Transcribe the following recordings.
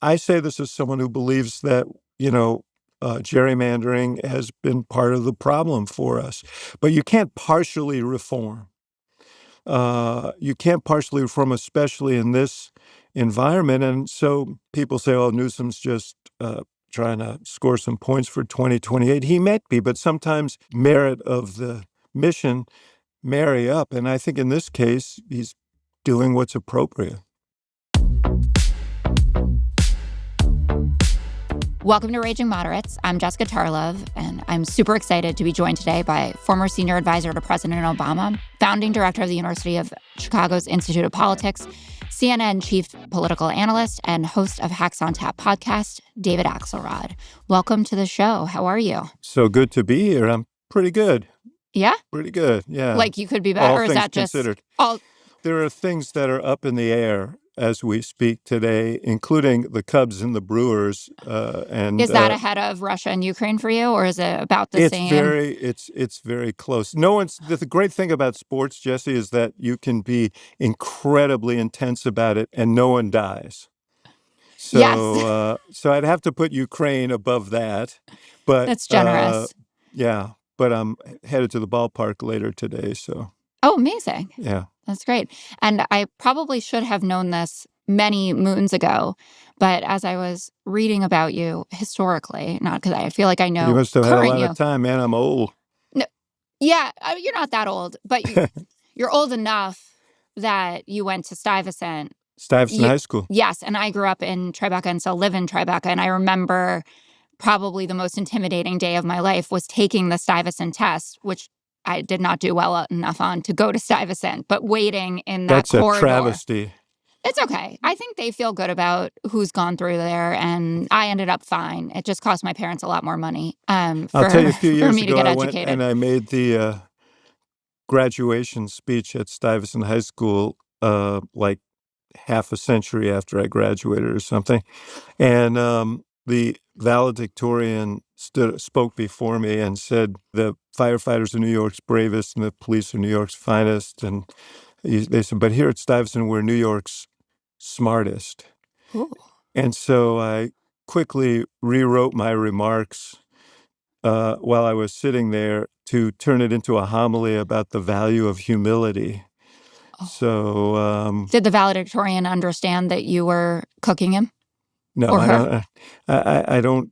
I say this as someone who believes that, gerrymandering has been part of the problem for us. But you can't partially reform. Especially in this environment. And so people say, oh, Newsom's just trying to score some points for 2028. He might be, but sometimes merit of the mission marry up. And I think in this case, he's doing what's appropriate. Welcome to Raging Moderates. I'm Jessica Tarlov, and I'm super excited to be joined today by former senior advisor to President Obama, founding director of the University of Chicago's Institute of Politics, CNN chief political analyst, and host of Hacks on Tap podcast, David Axelrod. Welcome to the show. How are you? So good to be here. I'm pretty good. Yeah? Pretty good, yeah. Like you could be better, all or is things that just considered. all? There are things that are up in the air as we speak today, including the Cubs and the Brewers. And is that ahead of Russia and Ukraine for you, or is it about the same? It's very close. The great thing about sports, Jesse, is that you can be incredibly intense about it and no one dies. So, yes. So I'd have to put Ukraine above that. But that's generous. Yeah, but I'm headed to the ballpark later today, so. Oh, amazing. Yeah. That's great. And I probably should have known this many moons ago, but as I was reading about you historically, not because I feel like I know. You must have had a lot you. of time, man. I'm old. No, yeah, you're not that old, but you're old enough that you went to Stuyvesant. High School. Yes, and I grew up in Tribeca and still live in Tribeca, and I remember probably the most intimidating day of my life was taking the Stuyvesant test, which I did not do well enough on to go to Stuyvesant, but waiting in that corridor. That's a travesty. It's okay. I think they feel good about who's gone through there, and I ended up fine. It just cost my parents a lot more money I'll tell you, a few years me to ago, get I went educated. and I made the graduation speech at Stuyvesant High School like half a century after I graduated or something. And the valedictorian spoke before me and said, the firefighters are New York's bravest and the police are New York's finest. And they said, but here at Stuyvesant, we're New York's smartest. Ooh. And so I quickly rewrote my remarks while I was sitting there to turn it into a homily about the value of humility. Oh. So did the valedictorian understand that you were cooking him? No, I don't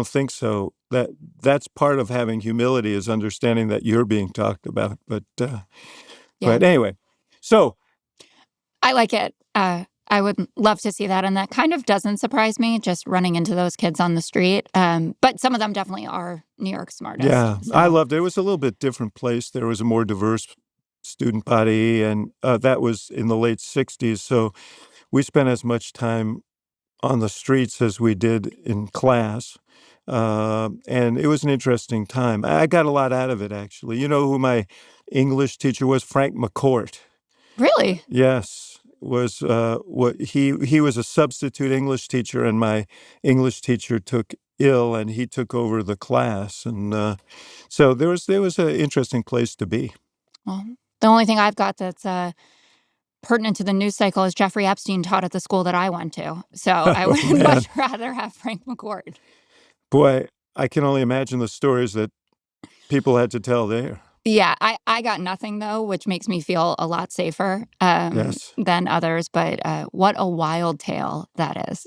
think so. That's part of having humility, is understanding that you're being talked about. But anyway, so I like it. I would love to see that, and that kind of doesn't surprise me, just running into those kids on the street. But some of them definitely are New York's smartest. Yeah, so. I loved it. It was a little bit different place. There was a more diverse student body, and that was in the late 60s. So we spent as much time on the streets as we did in class. And it was an interesting time. I got a lot out of it, actually. You know who my English teacher was? Frank McCourt. Really? Yes. He was a substitute English teacher, and my English teacher took ill, and he took over the class. And so there was an interesting place to be. Well, the only thing I've got that's pertinent to the news cycle is Jeffrey Epstein taught at the school that I went to. So I would much rather have Frank McCourt. Boy, I can only imagine the stories that people had to tell there. Yeah, I got nothing, though, which makes me feel a lot safer than others. But what a wild tale that is.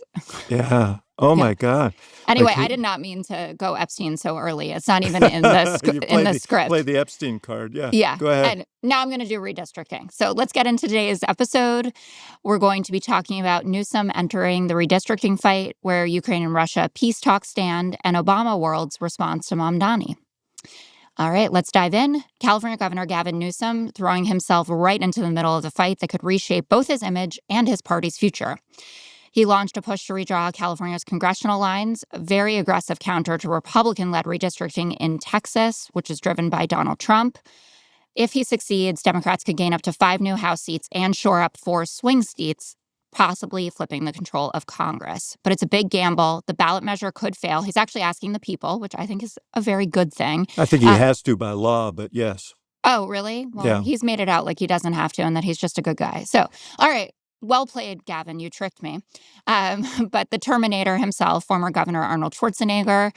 Yeah. Oh, my God. Anyway, I did not mean to go Epstein so early. It's not even in the script. Play the Epstein card. Yeah. Yeah. Go ahead. And now I'm going to do redistricting. So let's get into today's episode. We're going to be talking about Newsom entering the redistricting fight, where Ukraine and Russia peace talks stand, and Obama world's response to Mamdani. All right, let's dive in. California Governor Gavin Newsom throwing himself right into the middle of the fight that could reshape both his image and his party's future. He launched a push to redraw California's congressional lines, a very aggressive counter to Republican-led redistricting in Texas, which is driven by Donald Trump. If he succeeds, Democrats could gain up to 5 new House seats and shore up 4 swing seats, possibly flipping the control of Congress. But it's a big gamble. The ballot measure could fail. He's actually asking the people, which I think is a very good thing. I think he has to by law, but yes. Oh, really? Well, yeah. He's made it out like he doesn't have to and that he's just a good guy. So, all right. well played, Gavin. You tricked me. But the Terminator himself, former Governor Arnold Schwarzenegger,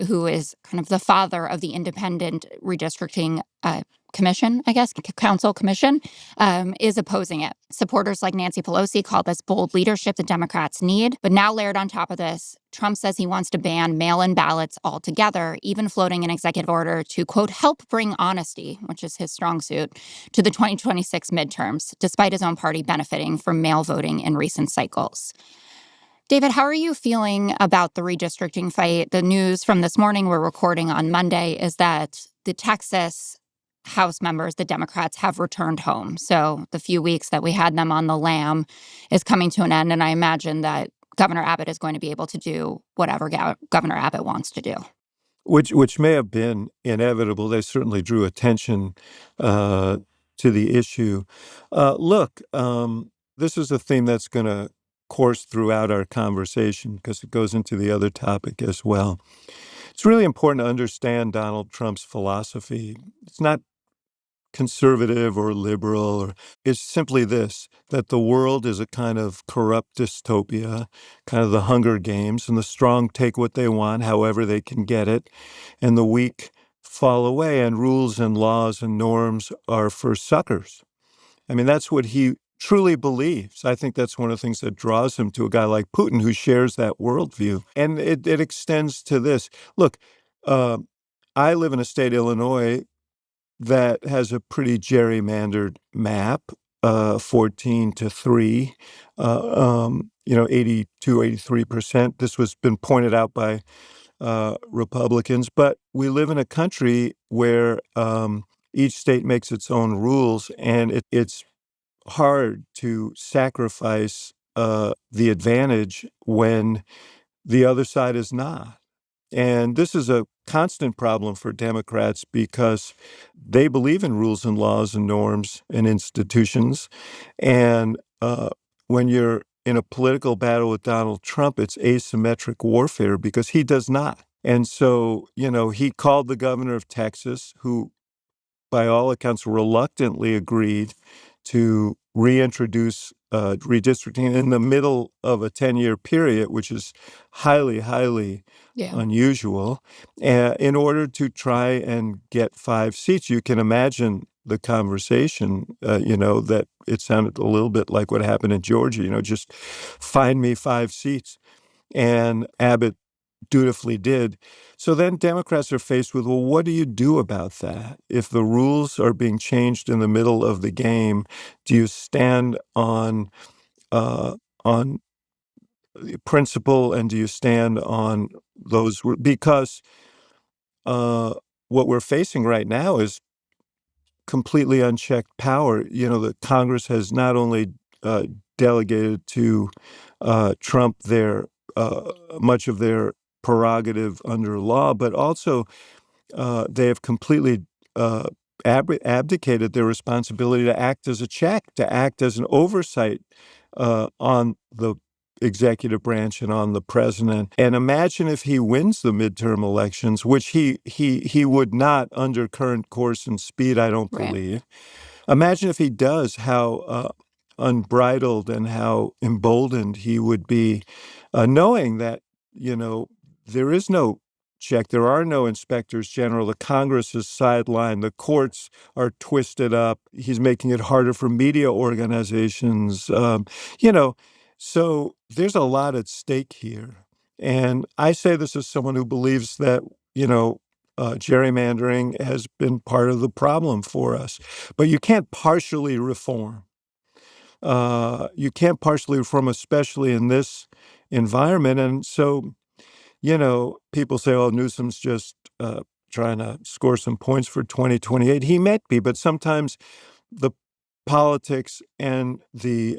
who is kind of the father of the independent redistricting commission, I guess, council commission, is opposing it. Supporters like Nancy Pelosi call this bold leadership the Democrats need. But now layered on top of this, Trump says he wants to ban mail-in ballots altogether, even floating an executive order to, quote, help bring honesty, which is his strong suit, to the 2026 midterms, despite his own party benefiting from mail voting in recent cycles. David, how are you feeling about the redistricting fight? The news from this morning, we're recording on Monday, is that the Texas House members, the Democrats, have returned home. So the few weeks that we had them on the lam is coming to an end. And I imagine that Governor Abbott is going to be able to do whatever Governor Abbott wants to do. Which may have been inevitable. They certainly drew attention to the issue. Look, this is a theme that's going to course throughout our conversation because it goes into the other topic as well. It's really important to understand Donald Trump's philosophy. It's not conservative or liberal, or it's simply this, that the world is a kind of corrupt dystopia, kind of the Hunger Games, and the strong take what they want, however they can get it, and the weak fall away, and rules and laws and norms are for suckers. I mean, that's what he truly believes. I think that's one of the things that draws him to a guy like Putin who shares that worldview. And it extends to this. Look, I live in a state, Illinois, that has a pretty gerrymandered map, 14-3, 82, 83%. This was been pointed out by Republicans. But we live in a country where each state makes its own rules, and it's hard to sacrifice the advantage when the other side is not. And this is a constant problem for Democrats because they believe in rules and laws and norms and institutions. And when you're in a political battle with Donald Trump, it's asymmetric warfare because he does not. And so, he called the governor of Texas, who by all accounts reluctantly agreed to reintroduce redistricting in the middle of a 10-year period, which is highly, highly unusual, in order to try and get 5 seats. You can imagine the conversation, that it sounded a little bit like what happened in Georgia, just find me 5 seats. And Abbott dutifully did. So then Democrats are faced with, well, what do you do about that? If the rules are being changed in the middle of the game, do you stand on principle, and do you stand on those? Because what we're facing right now is completely unchecked power. The Congress has not only delegated to Trump much of their prerogative under law, but also they have completely abdicated their responsibility to act as a check, to act as an oversight on the executive branch and on the president. And imagine if he wins the midterm elections, which he would not under current course and speed, I don't believe. Imagine if he does, how unbridled and how emboldened he would be, knowing that, there is no check. There are no inspectors general. The Congress is sidelined. The courts are twisted up. He's making it harder for media organizations. So there's a lot at stake here. And I say this as someone who believes that, gerrymandering has been part of the problem for us. But you can't partially reform. You can't partially reform, especially in this environment. And so, people say, oh, Newsom's just trying to score some points for 2028. He might be, but sometimes the politics and the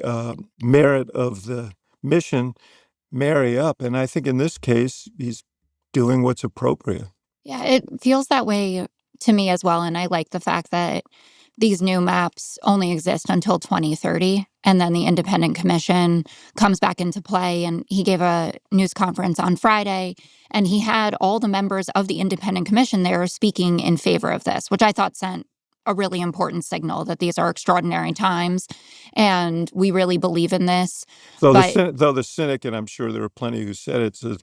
merit of the mission marry up. And I think in this case, he's doing what's appropriate. Yeah, it feels that way to me as well. And I like the fact that these new maps only exist until 2030. And then the Independent Commission comes back into play. And he gave a news conference on Friday, and he had all the members of the Independent Commission there speaking in favor of this, which I thought sent a really important signal that these are extraordinary times and we really believe in this. Though But the cynic, and I'm sure there are plenty who said it's a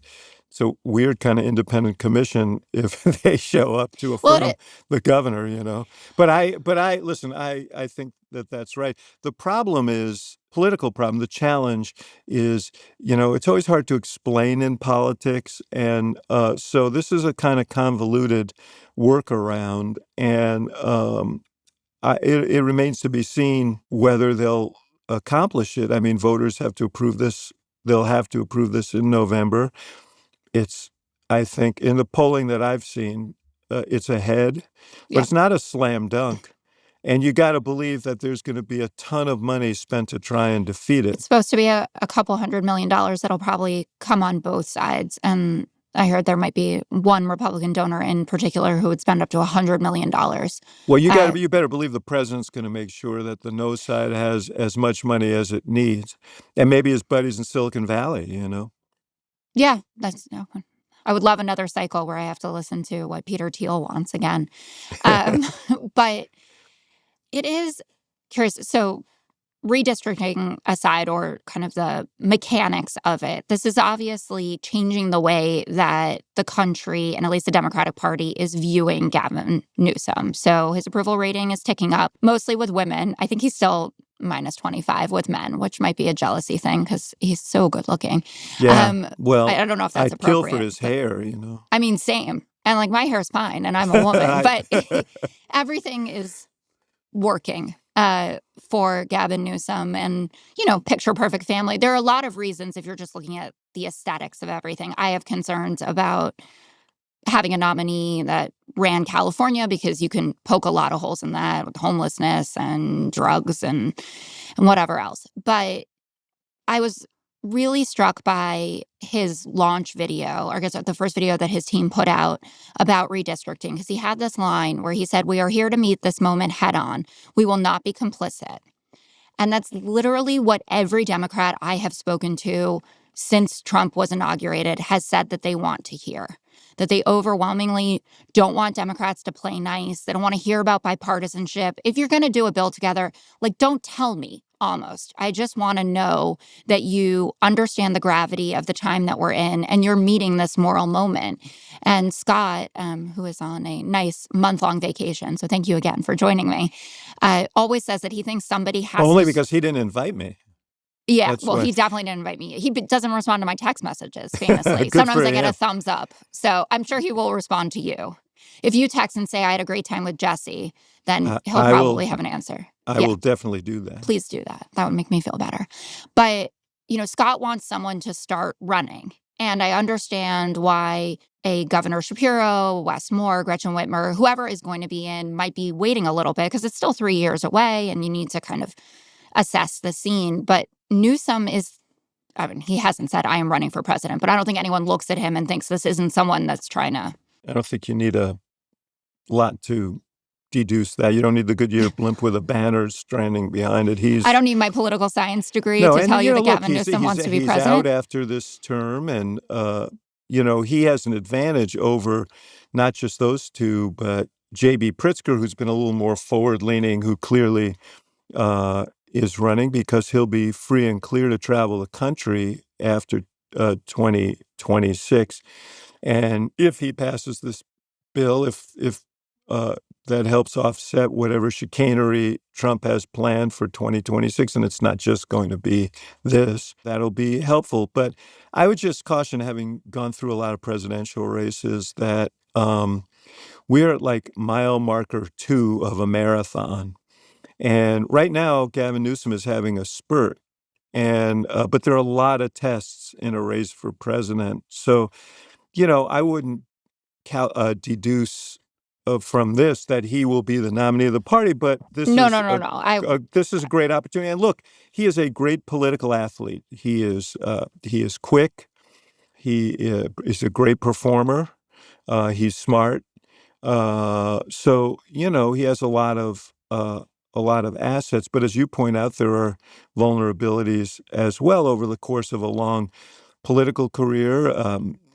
weird kind of independent commission if they show up to well, affirm the governor, you know. But I listen. I think that that's right. The problem is political problem. The challenge is, you know, it's always hard to explain in politics, and so this is a kind of convoluted workaround, and it remains to be seen whether they'll accomplish it. I mean, voters have to approve this. They'll have to approve this in November. It's, I think, in the polling that I've seen, it's ahead, but yeah, it's not a slam dunk. And you got to believe that there's going to be a ton of money spent to try and defeat it's it. supposed to be a couple $100 million that'll probably come on both sides. And I heard there might be one Republican donor in particular who would spend up to $100 million. Well, Uh, you better believe the president's going to make sure that the no side has as much money as it needs, and maybe his buddies in Silicon Valley, you know. yeah, that's no. I would love another cycle where I have to listen to what Peter Thiel wants again. Um, but it is curious. So redistricting aside, or kind of the mechanics of it, this is obviously changing the way that the country, and at least the Democratic Party, is viewing Gavin Newsom. So his approval rating is ticking up, mostly with women. I think he's still minus 25 with men, which might be a jealousy thing because he's so good looking. Yeah. Well, I don't know if that's I'd kill for appropriate. his hair, you know. I mean, same. And like my hair's fine and I'm a woman, but everything is working for Gavin Newsom and, you know, picture perfect family. There are a lot of reasons if you're just looking at the aesthetics of everything. I have concerns about having a nominee that ran California because you can poke a lot of holes in that with homelessness and drugs and whatever else. But I was really struck by his launch video, or I guess the first video that his team put out about redistricting, because he had this line where he said, "We are here to meet this moment head on. We will not be complicit." And that's literally what every Democrat I have spoken to since Trump was inaugurated has said that they want to hear. That they overwhelmingly don't want Democrats to play nice. They don't want to hear about bipartisanship. If you're going to do a bill together, like, don't tell me almost. I just want to know that you understand the gravity of the time that we're in and you're meeting this moral moment. And Scott, who is on a nice month-long vacation, so thank you again for joining me, always says that he thinks somebody has Only to. because he didn't invite me. Yeah, That's well, why. he definitely didn't invite me. He doesn't respond to my text messages, famously. Good Sometimes for I get a him. thumbs up. So I'm sure he will respond to you. If you text and say, I had a great time with Jesse, then he'll I will. probably have an answer. I Yeah, will definitely do that. please do that. That would make me feel better. But, you know, Scott wants someone to start running. And I understand why a Governor Shapiro, Wes Moore, Gretchen Whitmer, whoever is going to be in, might be waiting a little bit because it's still 3 years away and you need to kind of assess the scene. But Newsom is, I mean, he hasn't said, I am running for president, but I don't think anyone looks at him and thinks this isn't someone that's trying to. I don't think you need a lot to deduce that. You don't need the Goodyear blimp with a banner stranding behind it. I don't need my political science degree to And tell you that look, Gavin Newsom wants to be he's president. out after this term, and you know, he has an advantage over not just those two, but J.B. Pritzker, who's been a little more forward-leaning, who clearly is running because he'll be free and clear to travel the country after 2026. And if he passes this bill, if that helps offset whatever chicanery Trump has planned for 2026, and it's not just going to be this, that'll be helpful. But I would just caution, having gone through a lot of presidential races, that we're at like mile marker 2 of a marathon. And right now, Gavin Newsom is having a spurt. And but there are a lot of tests in a race for president. So, you know, I wouldn't deduce from this that he will be the nominee of the party, but No. this is a great opportunity. And look, he is a great political athlete. He is quick. He is a great performer. He's smart. So, you know, he has a lot of assets. But as you point out, there are vulnerabilities as well over the course of a long political career.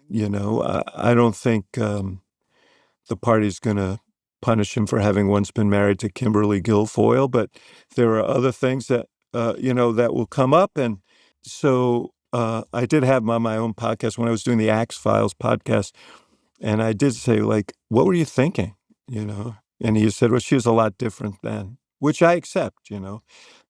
You know, I don't think the party's going to punish him for having once been married to Kimberly Guilfoyle, but there are other things that, that will come up. And so I did have him on my own podcast when I was doing the Axe Files podcast. And I did say, like, what were you thinking? And he said, well, she was a lot different then, which I accept,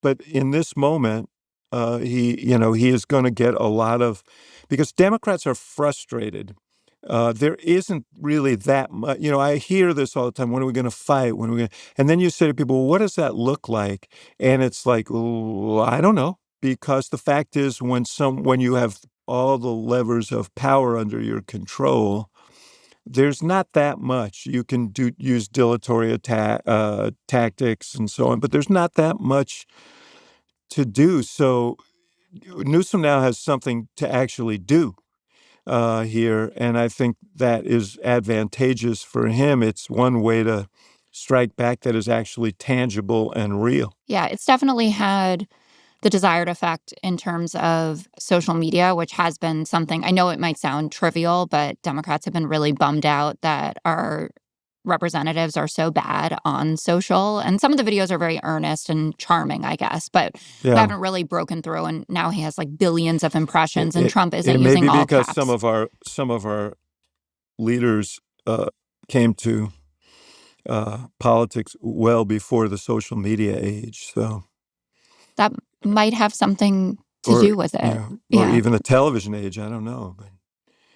But in this moment, he is going to get a lot of, because Democrats are frustrated. There isn't really that much, I hear this all the time. When are we going to fight? When are we going to, and then you say to people, well, what does that look like? And it's like, oh, I don't know. Because the fact is when you have all the levers of power under your control, there's not that much. You can use dilatory tactics and so on, but there's not that much to do. So Newsom now has something to actually do here, and I think that is advantageous for him. It's one way to strike back that is actually tangible and real. Yeah, it's definitely had the desired effect in terms of social media, which has been something, I know it might sound trivial, but Democrats have been really bummed out that our representatives are so bad on social. And some of the videos are very earnest and charming, I guess, but we Yeah. haven't really broken through. And now he has like billions of impressions, and Trump isn't It may using be all because caps. some of our leaders came to politics well before the social media age. So That might have something to do with it. Or even the television age. I don't know. But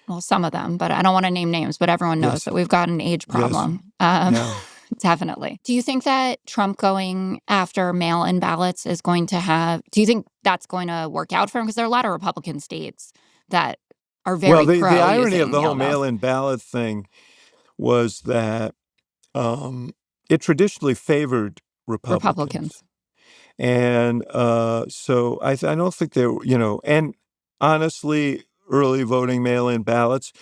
well, some of them, but I don't want to name names, but everyone knows that we've got an age problem. Yeah. Definitely. Do you think that Trump going after mail-in ballots is going to do you think that's going to work out for him? Because there are a lot of Republican states that are very the pro irony of the whole mail-in mail-in ballot thing was that it traditionally favored Republicans. And so I don't think there, and honestly, early voting mail-in ballots.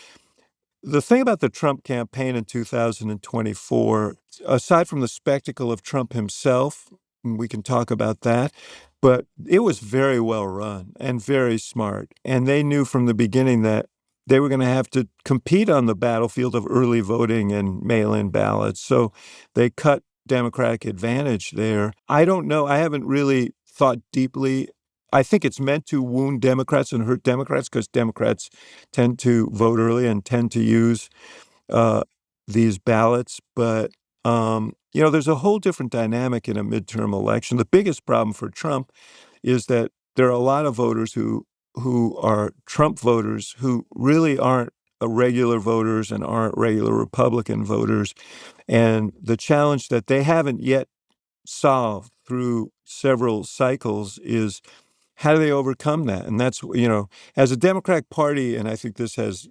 The thing about the Trump campaign in 2024, aside from the spectacle of Trump himself, and we can talk about that, but it was very well run and very smart. And they knew from the beginning that they were going to have to compete on the battlefield of early voting and mail-in ballots. So they cut Democratic advantage there. I don't know. I haven't really thought deeply. I think it's meant to wound Democrats and hurt Democrats because Democrats tend to vote early and tend to use these ballots. But, there's a whole different dynamic in a midterm election. The biggest problem for Trump is that there are a lot of voters who are Trump voters who really aren't regular voters and aren't regular Republican voters. And the challenge that they haven't yet solved through several cycles is how do they overcome that? And that's, as a Democratic Party, and I think this has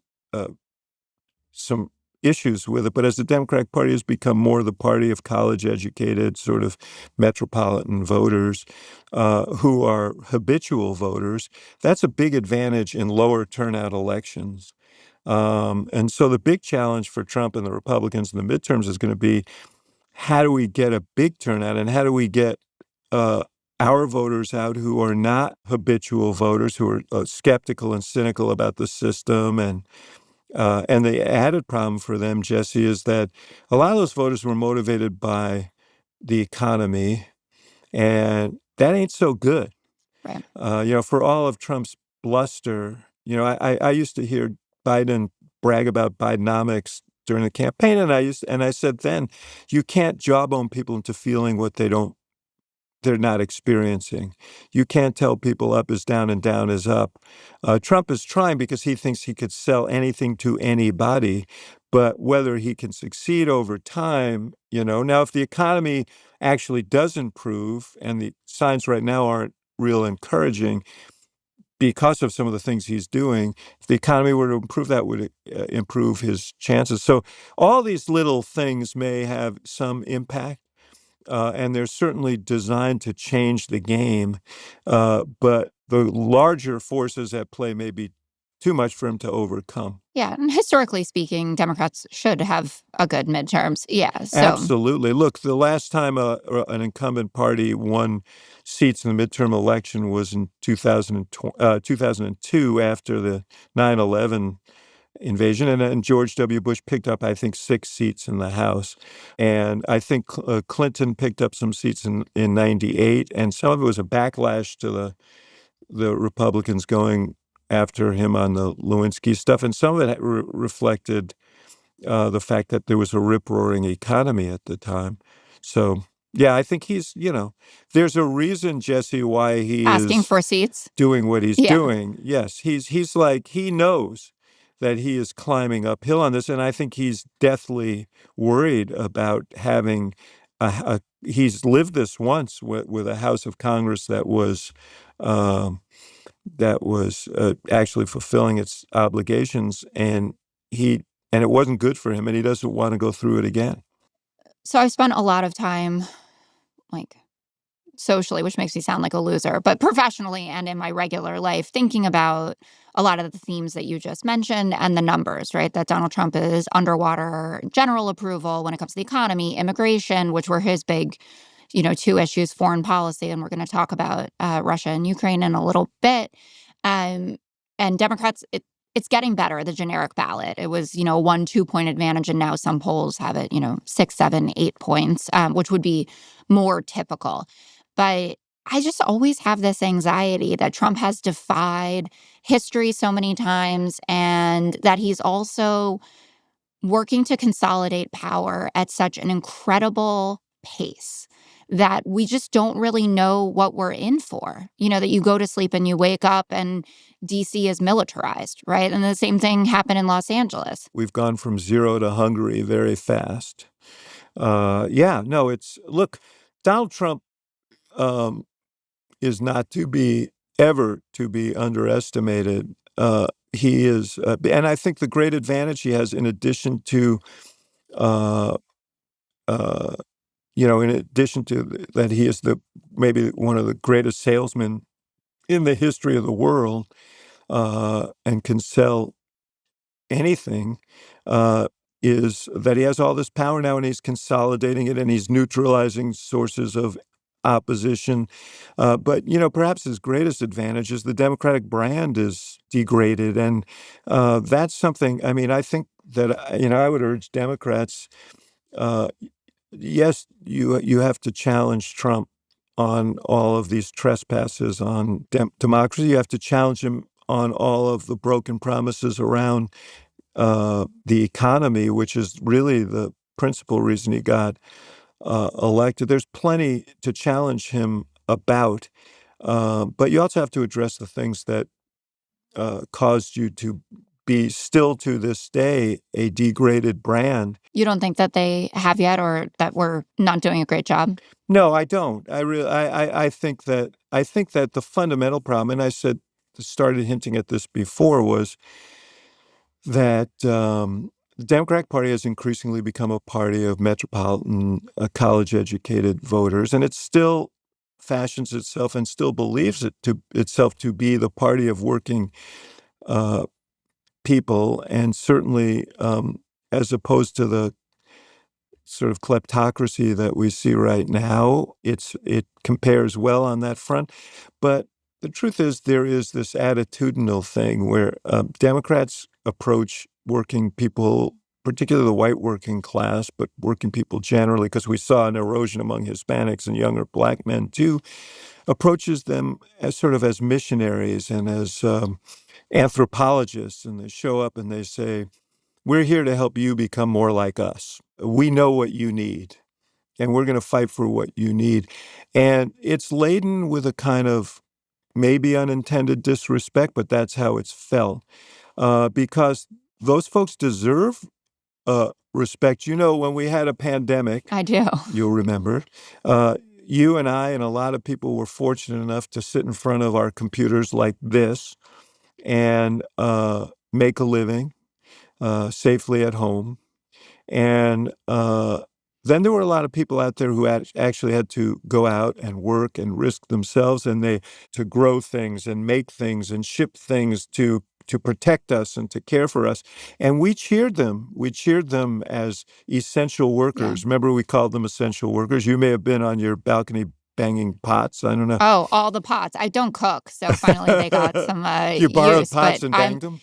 some issues with it, but as the Democratic Party has become more the party of college-educated, sort of metropolitan voters who are habitual voters, that's a big advantage in lower turnout elections. And so the big challenge for Trump and the Republicans in the midterms is going to be, how do we get a big turnout, and how do we get our voters out who are not habitual voters, who are skeptical and cynical about the system. And the added problem for them, Jesse, is that a lot of those voters were motivated by the economy, and that ain't so good. Right. For all of Trump's bluster, I used to hear Biden brag about Bidenomics during the campaign, and I said then, you can't jawbone people into feeling what they're not experiencing. You can't tell people up is down and down is up. Trump is trying because he thinks he could sell anything to anybody, but whether he can succeed over time, now if the economy actually does improve, and the signs right now aren't real encouraging because of some of the things he's doing, if the economy were to improve, that would improve his chances. So all these little things may have some impact. And they're certainly designed to change the game. But the larger forces at play may be too much for him to overcome. Yeah. And historically speaking, Democrats should have a good midterms. Yeah. So. Absolutely. Look, the last time an incumbent party won seats in the midterm election was in 2002 after the 9/11 invasion. And George W. Bush picked up, I think, 6 seats in the House. And I think Clinton picked up some seats in 98. And some of it was a backlash to the Republicans going after him on the Lewinsky stuff. And some of it reflected the fact that there was a rip-roaring economy at the time. So, yeah, I think he's, there's a reason, Jesse, why he Asking is for seats. doing what he's Yeah. doing. Yes, he's like, he knows that he is climbing uphill on this, and I think he's deathly worried about having he's lived this once with a House of Congress that was actually fulfilling its obligations, and it wasn't good for him, and he doesn't want to go through it again. So I spent a lot of time, like, socially, which makes me sound like a loser, but professionally and in my regular life, thinking about a lot of the themes that you just mentioned and the numbers, right? That Donald Trump is underwater general approval when it comes to the economy, immigration, which were his big, 2 issues, foreign policy. And we're going to talk about Russia and Ukraine in a little bit. And Democrats, it's getting better, the generic ballot. It was, 1-2 point advantage. And now some polls have it, 6, 7, 8 points, which would be more typical. But I just always have this anxiety that Trump has defied history so many times and that he's also working to consolidate power at such an incredible pace that we just don't really know what we're in for. That you go to sleep and you wake up and DC is militarized, right? And the same thing happened in Los Angeles. We've gone from zero to Hungary very fast. Look, Donald Trump is not ever to be underestimated. He is, and I think the great advantage he has, in addition to, that, he is maybe one of the greatest salesmen in the history of the world, and can sell anything, is that he has all this power now, and he's consolidating it, and he's neutralizing sources of opposition. But, perhaps his greatest advantage is the Democratic brand is degraded. And that's something, I think that, I would urge Democrats, yes, you have to challenge Trump on all of these trespasses on democracy. You have to challenge him on all of the broken promises around the economy, which is really the principal reason he got elected. There's plenty to challenge him about, but you also have to address the things that caused you to be still to this day a degraded brand. You don't think that they have yet, or that we're not doing a great job? No, I don't. I think that the fundamental problem, and I started hinting at this before, was that the Democratic Party has increasingly become a party of metropolitan, college-educated voters, and it still fashions itself and still believes itself to be the party of working people, and certainly as opposed to the sort of kleptocracy that we see right now, it compares well on that front. But the truth is, there is this attitudinal thing where Democrats approach working people, particularly the white working class, but working people generally, because we saw an erosion among Hispanics and younger black men too, approaches them as sort of as missionaries and as anthropologists. And they show up and they say, we're here to help you become more like us. We know what you need, and we're going to fight for what you need. And it's laden with a kind of maybe unintended disrespect, but that's how it's felt. Because those folks deserve respect. When we had a pandemic, I do. You'll remember, you and I and a lot of people were fortunate enough to sit in front of our computers like this and make a living safely at home. And then there were a lot of people out there who actually had to go out and work and risk themselves, and to grow things and make things and ship things to protect us and to care for us. And we cheered them. We cheered them as essential workers. Yeah. Remember, we called them essential workers. You may have been on your balcony banging pots. I don't know. Oh, all the pots. I don't cook, so finally they got some You borrowed use. pots But and banged them?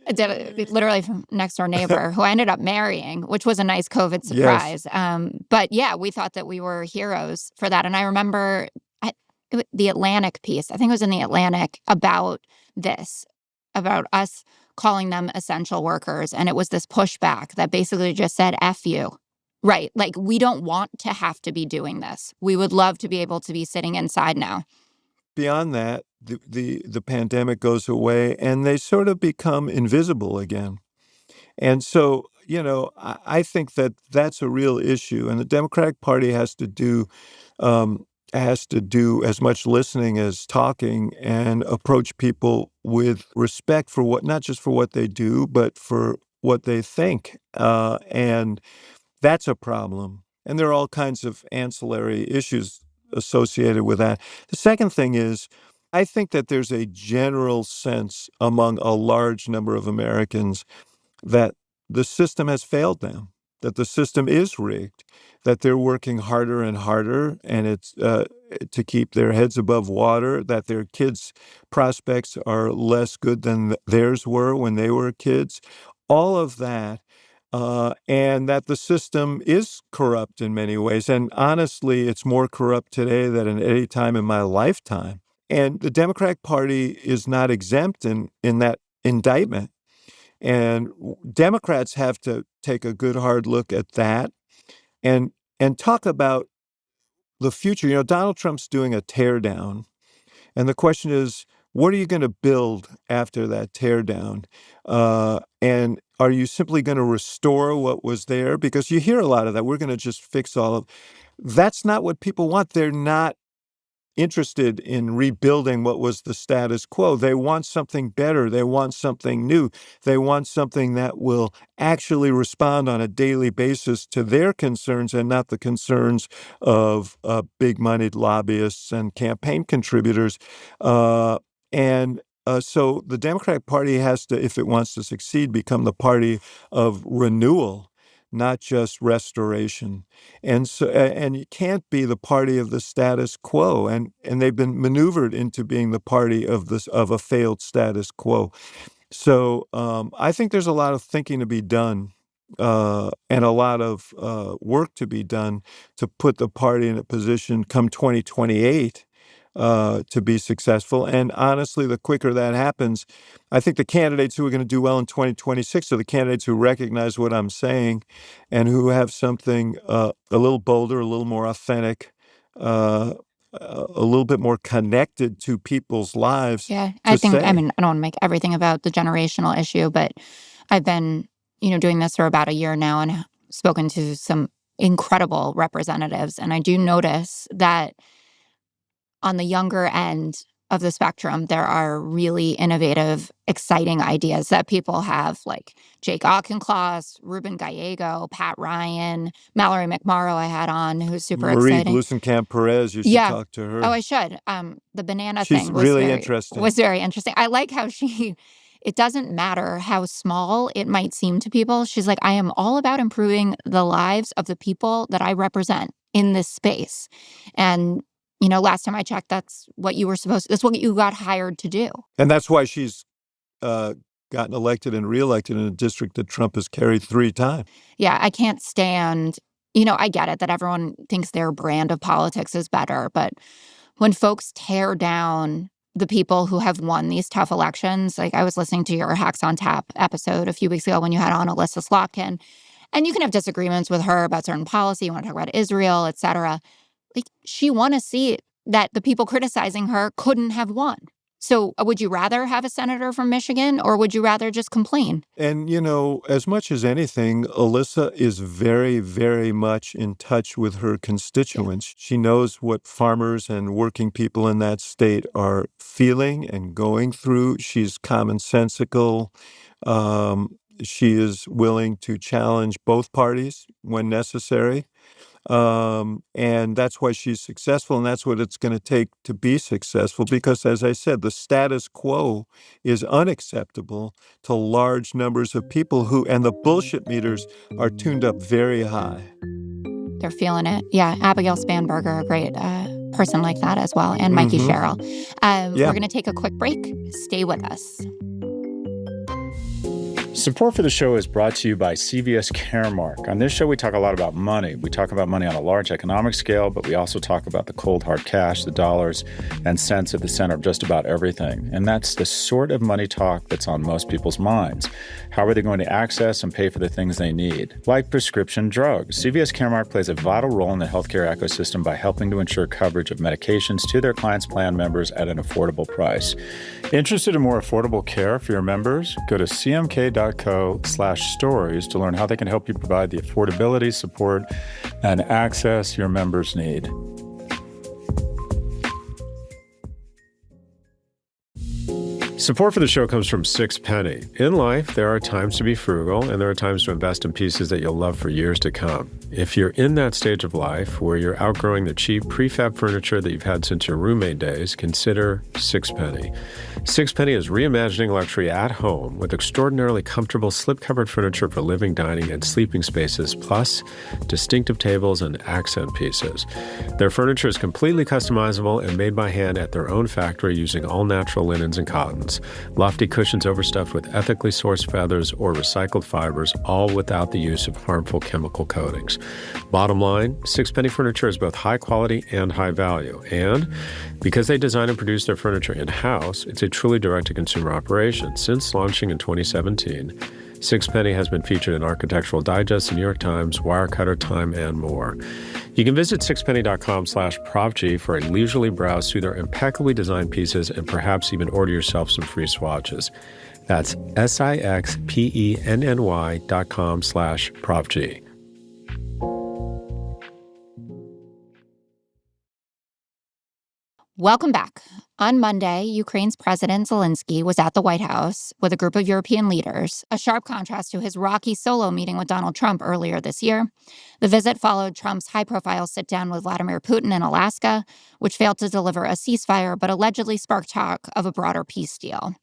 Literally from next door neighbor who I ended up marrying, which was a nice COVID Yes. surprise. But yeah, we thought that we were heroes for that. And I remember the Atlantic piece, I think it was in the Atlantic, about this, about us calling them essential workers. And it was this pushback that basically just said, F you. Right. Like, we don't want to have to be doing this. We would love to be able to be sitting inside now. Beyond that, the pandemic goes away and they sort of become invisible again. And so, I think that that's a real issue, and the Democratic Party has to do as much listening as talking and approach people with respect for not just for what they do, but for what they think. And that's a problem. And there are all kinds of ancillary issues associated with that. The second thing is, I think that there's a general sense among a large number of Americans that the system has failed them, that the system is rigged, that they're working harder and harder, and it's to keep their heads above water, that their kids' prospects are less good than theirs were when they were kids, all of that, and that the system is corrupt in many ways. And honestly, it's more corrupt today than at any time in my lifetime. And the Democratic Party is not exempt in that indictment. And Democrats have to take a good hard look at that and talk about the future. Donald Trump's doing a tear down, and the question is, what are you going to build after that tear down? And are you simply going to restore what was there? Because you hear a lot of that. We're going to just fix all of. That's not what people want. They're not interested in rebuilding what was the status quo. They want something better. They want something new. They want something that will actually respond on a daily basis to their concerns and not the concerns of big-moneyed lobbyists and campaign contributors. So the Democratic Party has to, if it wants to succeed, become the party of renewal, not just restoration. And so, and you can't be the party of the status quo. And they've been maneuvered into being the party of a failed status quo. So I think there's a lot of thinking to be done, and a lot of work to be done to put the party in a position come 2028 to be successful. And honestly, the quicker that happens, I think the candidates who are going to do well in 2026 are the candidates who recognize what I'm saying and who have something a little bolder, a little more authentic, a little bit more connected to people's lives Yeah, to I think, I say. mean, I don't want to make everything about the generational issue, but I've been, doing this for about a year now and spoken to some incredible representatives. And I do notice that on the younger end of the spectrum, there are really innovative, exciting ideas that people have, like Jake Auchincloss, Ruben Gallego, Pat Ryan, Mallory McMorrow I had on, who's super Marie exciting. Gluesenkamp-Perez, you should Yeah. talk to Oh, her. I should. The banana She's thing was really very interesting. interesting. I like how it doesn't matter how small it might seem to people. She's like, I am all about improving the lives of the people that I represent in this space. And, last time I checked, that's what you got hired to do. And that's why she's gotten elected and reelected in a district that Trump has carried 3 times. Yeah, I can't stand, I get it that everyone thinks their brand of politics is better, but when folks tear down the people who have won these tough elections, like I was listening to your Hacks on Tap episode a few weeks ago when you had on Alyssa Slotkin, and you can have disagreements with her about certain policy, you want to talk about Israel, et cetera. Like, she won a seat that the people criticizing her couldn't have won. So would you rather have a senator from Michigan, or would you rather just complain? And, as much as anything, Alyssa is very, very much in touch with her constituents. Yeah. She knows what farmers and working people in that state are feeling and going through. She's commonsensical. She is willing to challenge both parties when necessary. And that's why she's successful, and that's what it's going to take to be successful, because, as I said, the status quo is unacceptable to large numbers of people and the bullshit meters are tuned up very high. They're feeling it. Yeah, Abigail Spanberger, a great person like that as well, and Mikey Sherrill. We're going to take a quick break. Stay with us. Support for the show is brought to you by CVS Caremark. On this show, we talk a lot about money. We talk about money on a large economic scale, but we also talk about the cold, hard cash, the dollars and cents at the center of just about everything. And that's the sort of money talk that's on most people's minds. How are they going to access and pay for the things they need? Like prescription drugs. CVS Caremark plays a vital role in the healthcare ecosystem by helping to ensure coverage of medications to their clients' plan members at an affordable price. Interested in more affordable care for your members? Go to cmk.co/stories to learn how they can help you provide the affordability, support, and access your members need. Support for the show comes from Sixpenny. In life, there are times to be frugal, and there are times to invest in pieces that you'll love for years to come. If you're in that stage of life where you're outgrowing the cheap prefab furniture that you've had since your roommate days, consider Sixpenny. Sixpenny is reimagining luxury at home with extraordinarily comfortable slip-covered furniture for living, dining, and sleeping spaces, plus distinctive tables and accent pieces. Their furniture is completely customizable and made by hand at their own factory using all-natural linens and cottons. Lofty cushions overstuffed with ethically sourced feathers or recycled fibers, all without the use of harmful chemical coatings. Bottom line, Sixpenny furniture is both high quality and high value. And because they design and produce their furniture in-house, it's a truly direct-to-consumer operation. Since launching in 2017, Sixpenny has been featured in Architectural Digest, the New York Times, Wirecutter, Time, and more. You can visit sixpenny.com/ProvG for a leisurely browse through their impeccably designed pieces and perhaps even order yourself some free swatches. That's sixpenny.com/ProvG. Welcome back. On Monday, Ukraine's President Zelensky was at the White House with a group of European leaders, a sharp contrast to his rocky solo meeting with Donald Trump earlier this year. The visit followed Trump's high-profile sit-down with Vladimir Putin in Alaska, which failed to deliver a ceasefire but allegedly sparked talk of a broader peace deal.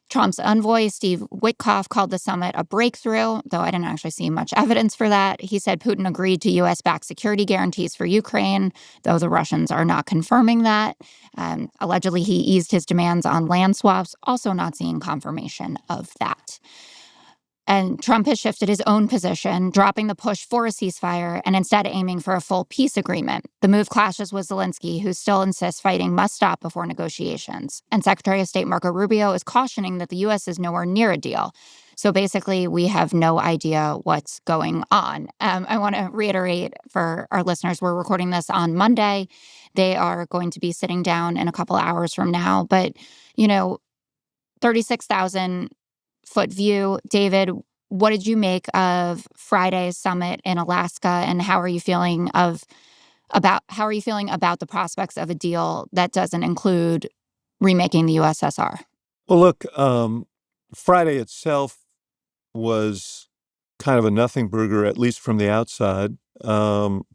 Trump's envoy, Steve Witkoff, called the summit a breakthrough, though I didn't actually see much evidence for that. He said Putin agreed to U.S.-backed security guarantees for Ukraine, though the Russians are not confirming that. Allegedly, he eased his demands on land swaps, also not seeing confirmation of that. And Trump has shifted his own position, dropping the push for a ceasefire and instead aiming for a full peace agreement. The move clashes with Zelensky, who still insists fighting must stop before negotiations. And Secretary of State Marco Rubio is cautioning that the U.S. is nowhere near a deal. So basically, we have no idea what's going on. I want to reiterate for our listeners, we're recording this on Monday. They are going to be sitting down in a couple hours from now. But, 36,000 foot view. David, what did you make of Friday's summit in Alaska, and how are you feeling about the prospects of a deal that doesn't include remaking the USSR? Well, look, Friday itself was kind of a nothing burger, at least from the outside,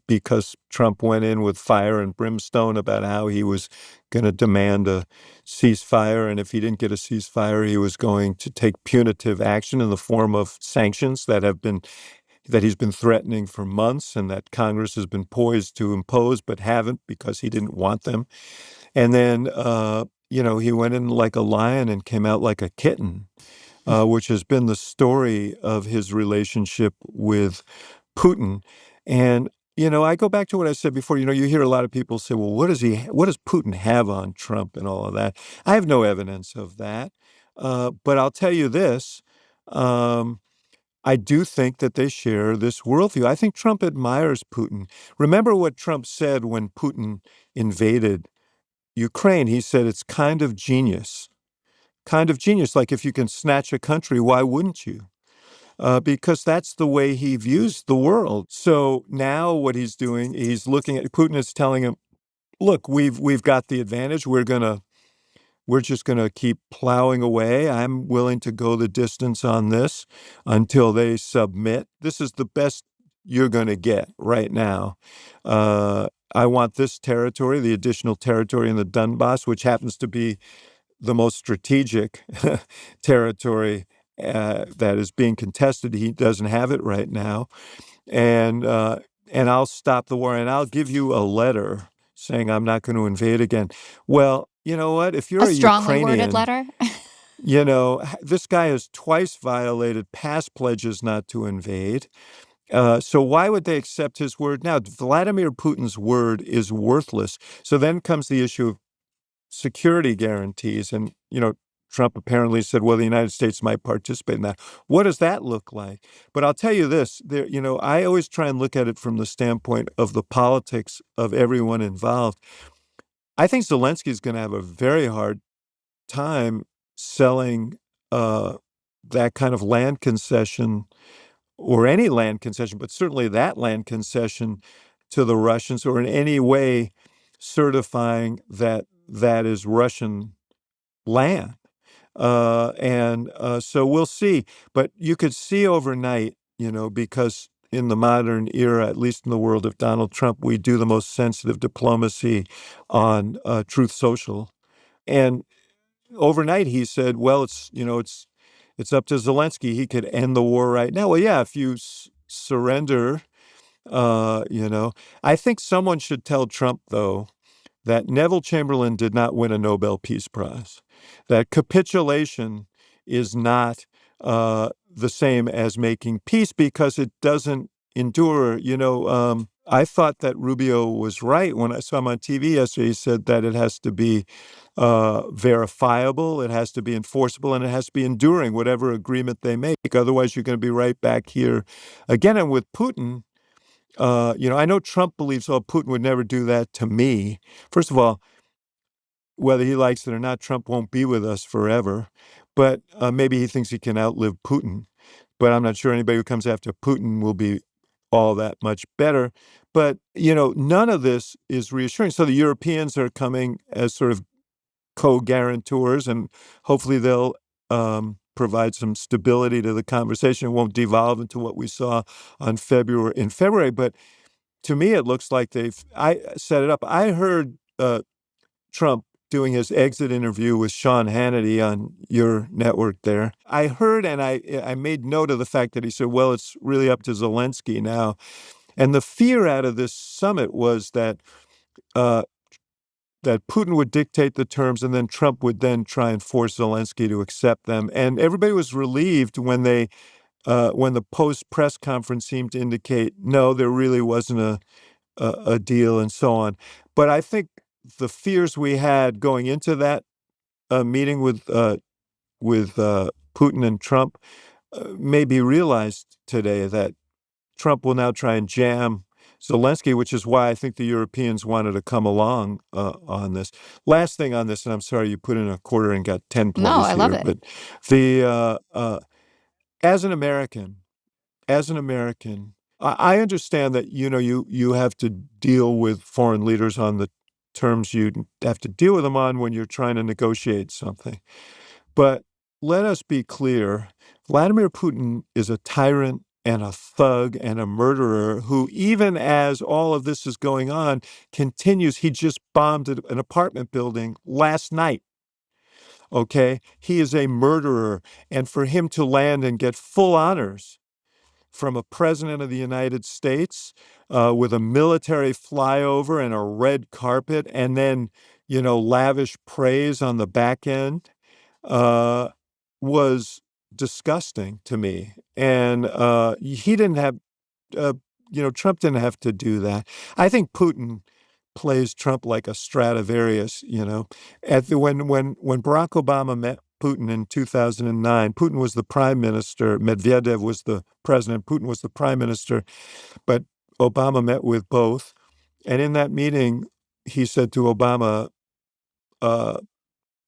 because Trump went in with fire and brimstone about how he was going to demand a ceasefire, and if he didn't get a ceasefire, he was going to take punitive action in the form of sanctions that he's been threatening for months, and that Congress has been poised to impose but haven't because he didn't want them. And then, he went in like a lion and came out like a kitten, which has been the story of his relationship with Putin. And, I go back to what I said before. You hear a lot of people say, well, what does Putin have on Trump and all of that? I have no evidence of that. But I'll tell you this. I do think that they share this worldview. I think Trump admires Putin. Remember what Trump said when Putin invaded Ukraine? He said, it's kind of genius. Kind of genius. Like, if you can snatch a country, why wouldn't you? Because that's the way he views the world. So now what he's doing, he's looking at Putin is telling him, look, we've got the advantage. We're just gonna keep plowing away. I'm willing to go the distance on this until they submit. This is the best you're gonna get right now. I want this territory, the additional territory in the Donbass, which happens to be the most strategic territory that is being contested. He doesn't have it right now. And I'll stop the war, and I'll give you a letter saying I'm not going to invade again. Well, you know what? If you're a strongly worded letter. This guy has twice violated past pledges not to invade. So why would they accept his word now? Vladimir Putin's word is worthless. So then comes the issue of security guarantees. And, Trump apparently said, well, the United States might participate in that. What does that look like? But I'll tell you this, I always try and look at it from the standpoint of the politics of everyone involved. I think Zelensky is going to have a very hard time selling that kind of land concession or any land concession, but certainly that land concession to the Russians, or in any way certifying that that is Russian land. So we'll see. But you could see overnight, because in the modern era, at least in the world of Donald Trump, we do the most sensitive diplomacy on Truth Social. And overnight he said, well, it's up to Zelensky. He could end the war right now. Well, yeah, if you surrender, I think someone should tell Trump, though, that Neville Chamberlain did not win a Nobel Peace Prize, that capitulation is not the same as making peace because it doesn't endure. I thought that Rubio was right when I saw him on TV yesterday. He said that it has to be verifiable, it has to be enforceable, and it has to be enduring, whatever agreement they make. Otherwise, you're going to be right back here again. And with Putin, I know Trump believes, Putin would never do that to me. First of all, whether he likes it or not, Trump won't be with us forever. But maybe he thinks he can outlive Putin. But I'm not sure anybody who comes after Putin will be all that much better. But, none of this is reassuring. So the Europeans are coming as sort of co-guarantors, and hopefully they'll provide some stability to the conversation. It won't devolve into what we saw in February. But to me, it looks like I set it up. I heard Trump doing his exit interview with Sean Hannity on your network there. I heard, and I made note of the fact that he said, well, it's really up to Zelensky now. And the fear out of this summit was that Putin would dictate the terms, and then Trump would then try and force Zelensky to accept them. And everybody was relieved when the post-press conference seemed to indicate, no, there really wasn't a deal and so on. But I think the fears we had going into that meeting with Putin and Trump may be realized today, that Trump will now try and jam Zelensky, which is why I think the Europeans wanted to come along on this. Last thing on this, and I'm sorry you put in a quarter and got 10 plays. No, I love it. But as an American, I understand that you have to deal with foreign leaders on the terms you have to deal with them on when you're trying to negotiate something. But let us be clear, Vladimir Putin is a tyrant and a thug and a murderer who, even as all of this is going on, continues. He just bombed an apartment building last night. Okay? He is a murderer. And for him to land and get full honors from a president of the United States with a military flyover and a red carpet, and then, lavish praise on the back end, was disgusting to me. And he didn't have, Trump didn't have to do that. I think Putin plays Trump like a Stradivarius. When Barack Obama met Putin in 2009, Putin was the prime minister, Medvedev was the president, Putin was the prime minister, but Obama met with both. And in that meeting, he said to Obama, kind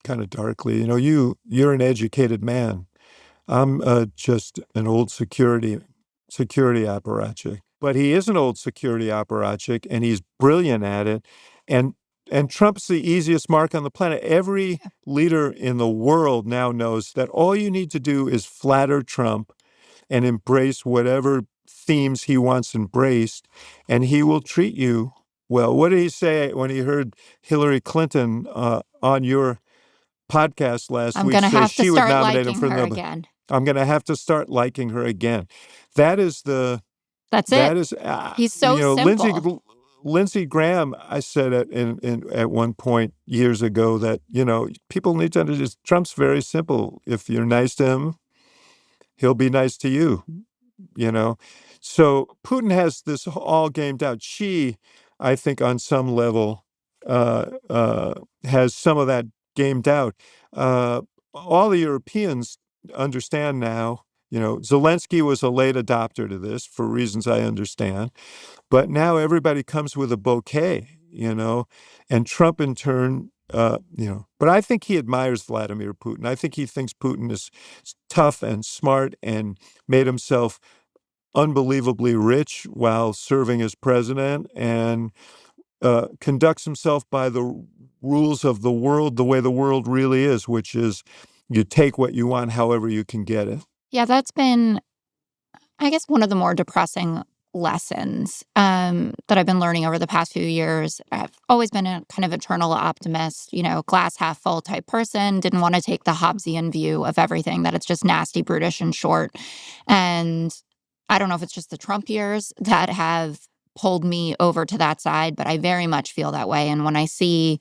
of darkly, you're an educated man. I'm just an old security apparatchik. But he is an old security apparatchik, and he's brilliant at it. And Trump's the easiest mark on the planet. Every leader in the world now knows that all you need to do is flatter Trump and embrace whatever themes he wants embraced, and he will treat you well. What did he say when he heard Hillary Clinton on your podcast last week say she would nominate him for the Nobel? Again. I'm going to have to start liking her again. That's it. He's so simple. Lindsey Graham, I said at one point years ago that, people need to understand Trump's very simple. If you're nice to him, he'll be nice to you, you know. So Putin has this all gamed out. She, I think, on some level, has some of that gamed out. All the Europeans understand now. Zelensky was a late adopter to this for reasons I understand. But now everybody comes with a bouquet, and Trump in turn, but I think he admires Vladimir Putin. I think he thinks Putin is tough and smart and made himself unbelievably rich while serving as president and conducts himself by the rules of the world, the way the world really is, which is you take what you want however you can get it. Yeah, that's been, I guess, one of the more depressing lessons that I've been learning over the past few years. I've always been a kind of eternal optimist, glass half full type person, didn't want to take the Hobbesian view of everything, that it's just nasty, brutish, and short. And I don't know if it's just the Trump years that have pulled me over to that side, but I very much feel that way. And when I see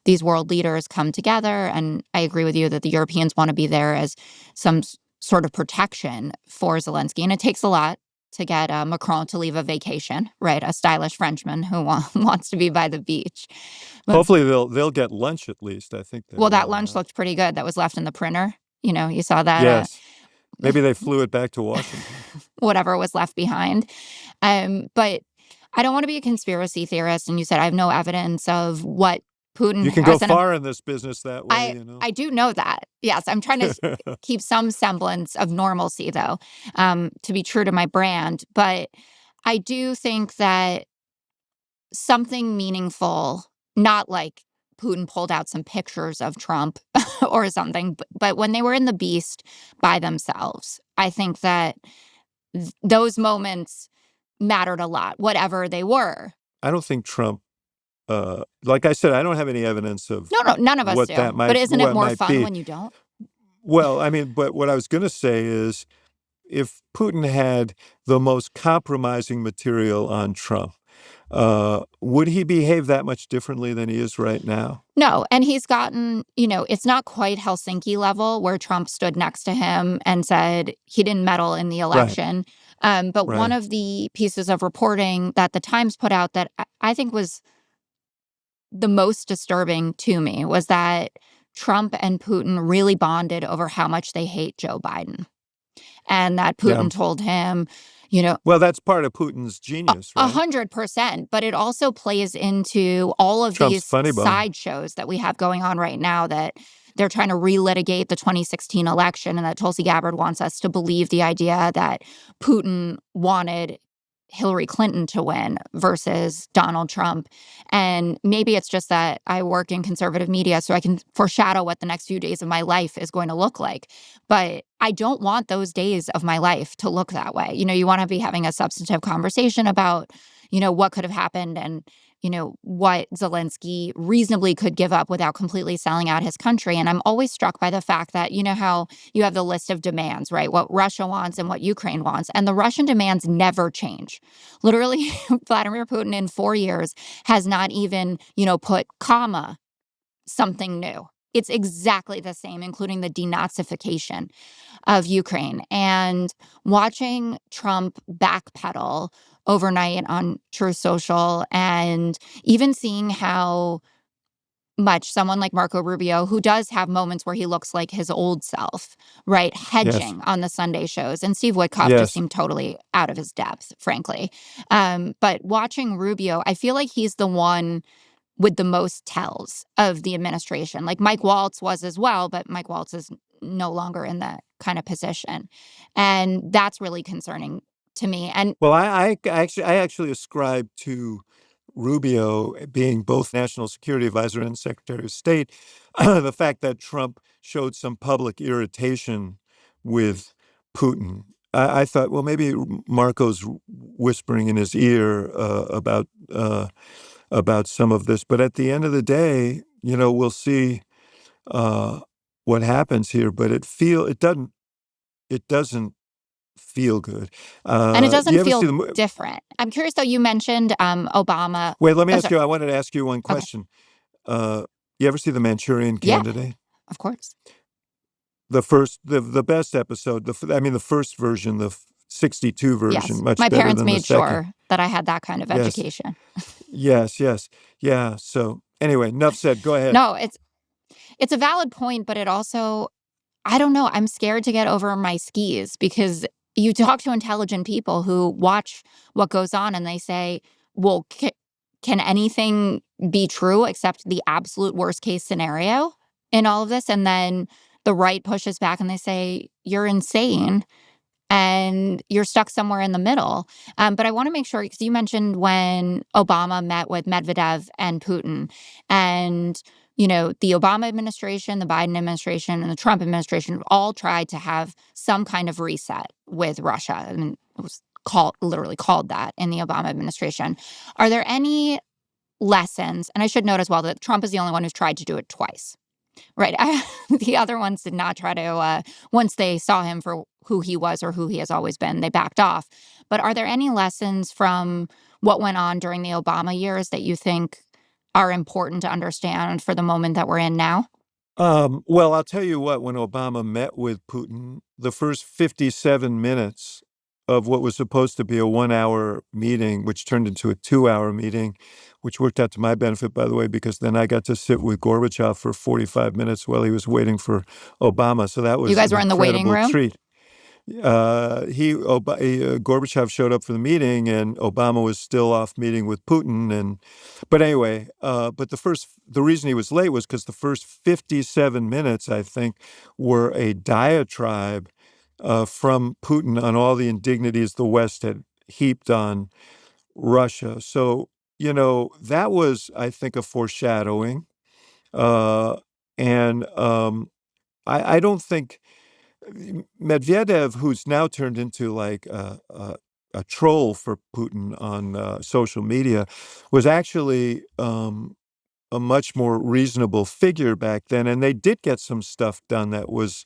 these world leaders come together, and I agree with you that the Europeans want to be there as some sort of protection for Zelensky, and it takes a lot to get Macron to leave a vacation, right? A stylish Frenchman who wants to be by the beach. But, hopefully they'll get lunch at least. I think. Well, that lunch looked pretty good. That was left in the printer. You saw that. Yes. Maybe they flew it back to Washington. Whatever was left behind. But I don't want to be a conspiracy theorist. And you said I have no evidence of what Putin. You can go far in this business that way, I do know that. Yes, I'm trying to keep some semblance of normalcy, though, to be true to my brand. But I do think that something meaningful, not like Putin pulled out some pictures of Trump or something, but when they were in the beast by themselves, I think that those moments mattered a lot, whatever they were. I don't think Trump, like I said, I don't have any evidence of No, none of us do. But isn't it more fun when you don't? Well, I mean, but what I was going to say is if Putin had the most compromising material on Trump, would he behave that much differently than he is right now? No, and he's gotten, it's not quite Helsinki level where Trump stood next to him and said he didn't meddle in the election. Right. But one of the pieces of reporting that the Times put out that I think was the most disturbing to me was that Trump and Putin really bonded over how much they hate Joe Biden. And that Putin told him, Well, that's part of Putin's genius, right? 100%. But it also plays into all of Trump's these sideshows that we have going on right now, that they're trying to relitigate the 2016 election, and that Tulsi Gabbard wants us to believe the idea that Putin wanted Hillary Clinton to win versus Donald Trump. And maybe it's just that I work in conservative media, so I can foreshadow what the next few days of my life is going to look like. But I don't want those days of my life to look that way. You want to be having a substantive conversation about, what could have happened and, what Zelensky reasonably could give up without completely selling out his country. And I'm always struck by the fact that, how you have the list of demands, right? What Russia wants and what Ukraine wants. And the Russian demands never change. Literally, Vladimir Putin in 4 years has not even, put comma, something new. It's exactly the same, including the denazification of Ukraine. And watching Trump backpedal overnight on Truth Social, and even seeing how much someone like Marco Rubio, who does have moments where he looks like his old self, right, hedging on the Sunday shows. And Steve Witkoff just seemed totally out of his depth, frankly. But watching Rubio, I feel like he's the one with the most tells of the administration. Like Mike Waltz was as well, but Mike Waltz is no longer in that kind of position. And that's really concerning to me. And well, I actually ascribe to Rubio being both National Security Advisor and Secretary of State, the fact that Trump showed some public irritation with Putin. I thought, well, maybe Marco's whispering in his ear about some of this. But at the end of the day, we'll see what happens here. But it doesn't feel good. And it Do you doesn't ever see feel different. I'm curious, though, you mentioned Obama. Wait, let me Oh, ask sorry. you. I wanted to ask you one Okay. question. You ever see The Manchurian Yeah, Candidate? of course. The best episode. The first version, 62 Yes. version, much My better parents than the made second. sure that I had that kind of Yes, education. yes. Yeah. So anyway, enough said. Go ahead. No, it's a valid point, but it also, I don't know, I'm scared to get over my skis because you talk to intelligent people who watch what goes on and they say, well, can anything be true except the absolute worst case scenario in all of this? And then the right pushes back and they say, you're insane and you're stuck somewhere in the middle. But I want to make sure, because you mentioned when Obama met with Medvedev and Putin, and the Obama administration, the Biden administration, and the Trump administration all tried to have some kind of reset with Russia. I mean, it was literally called that in the Obama administration. Are there any lessons? And I should note as well that Trump is the only one who's tried to do it twice. Right. The other ones did not try to, once they saw him for who he was or who he has always been, they backed off. But are there any lessons from what went on during the Obama years that you think are important to understand for the moment that we're in now? Well, I'll tell you what, when Obama met with Putin, the first 57 minutes of what was supposed to be a 1-hour meeting, which turned into a 2-hour meeting, which worked out to my benefit, by the way, because then I got to sit with Gorbachev for 45 minutes while he was waiting for Obama. So that You was guys an were in the waiting incredible room? treat. Gorbachev showed up for the meeting, and Obama was still off meeting with Putin. But anyway, the reason he was late was because the first 57 minutes, I think, were a diatribe from Putin on all the indignities the West had heaped on Russia. So, that was, I think, a foreshadowing. Uh, and I don't think Medvedev, who's now turned into like a troll for Putin on social media, was actually a much more reasonable figure back then, and they did get some stuff done that was